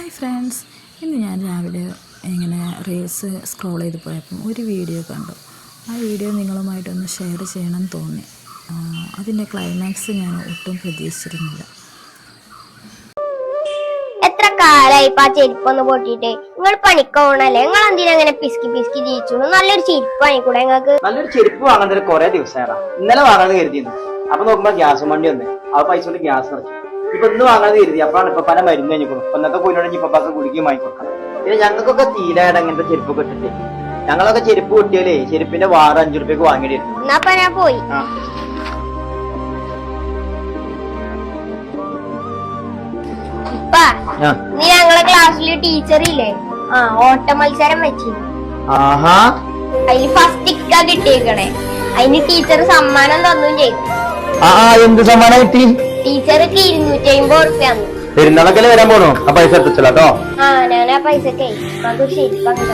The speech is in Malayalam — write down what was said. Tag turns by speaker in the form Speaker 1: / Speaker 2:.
Speaker 1: ഹായ് ഫ്രണ്ട്സ്, ഇന്ന് ഞാൻ രാവിലെ ഇങ്ങനെ റീൽസ് സ്ക്രോൾ ചെയ്ത് പോയപ്പം ഒരു വീഡിയോ കണ്ടു. ആ വീഡിയോ നിങ്ങളുമായിട്ടൊന്ന് ഷെയർ ചെയ്യണമെന്ന് തോന്നി. അതിൻ്റെ ക്ലൈമാക്സ് ഞാൻ ഒട്ടും പ്രതീക്ഷിച്ചിരുന്നില്ല.
Speaker 2: എത്ര കാലായി ആ ചെരുപ്പൊന്ന് പൊട്ടിയിട്ട് നിങ്ങൾ പണിക്കോണല്ലേ? നിങ്ങൾ എന്തിനാ അങ്ങനെ പിസ്കി പിസ്കി ജീവിച്ചു? നല്ലൊരു ചെരുപ്പ് വാങ്ങിക്കൂടെ നിങ്ങൾക്ക്?
Speaker 3: നല്ലൊരു ചെരുപ്പ് വാങ്ങാൻ കുറെ ദിവസമായിടാ. ഇന്നലെ വാങ്ങാന്ന് കരുതിയിരുന്നു. അപ്പൊ നോക്കുമ്പോ ഗ്യാസ് വണ്ടി വന്ന് ആ പൈസ കൊണ്ട് ഗ്യാസ് നിറച്ചു. ഇപ്പൊ ഇന്ന് വാങ്ങാന്ന് കരുതി. അപ്പോഴാണ് ഇപ്പൊ പല മരുന്ന് കഴിഞ്ഞു. ഒന്നൊക്കെ പോയിട്ടോടെ ഇപ്പൊക്കെ കുടിക്കുകയും വാങ്ങിക്കൊടുക്കണം. പിന്നെ ഞങ്ങൾക്കൊക്കെ തീരായിട്ട് അങ്ങനത്തെ ചെരുപ്പൊക്കെ ഇട്ടിട്ട് ഞങ്ങളൊക്കെ ചെരുപ്പ് കിട്ടിയാലേ ചെരുപ്പിന്റെ വാറ് 5 രൂപയ്ക്ക് വാങ്ങിയിരുന്നു.
Speaker 2: എന്നാ ഞാൻ പോയി. നീ ഞങ്ങളെ ക്ലാസ്സില് ടീച്ചർ ഇല്ലേ, ഓട്ട മത്സരം വെച്ചിരുന്നു. അതിന് ഫസ്റ്റ് ഇക്ക കിട്ടിയേക്കണേ. അതിന് ടീച്ചർ സമ്മാനം തന്നും ചെയ്തു.
Speaker 3: എന്ത് സമ്മാനം കിട്ടി?
Speaker 2: ടീച്ചർക്ക് 250 ഉറുപ്പ്യ.
Speaker 3: പെരുന്നാളൊക്കെ വരാൻ പോണോ? ആ പൈസ എടുത്തല്ലോ.
Speaker 2: ഞാൻ ആ പൈസക്കേ അതൊരു ശരിപ്പാക്കി.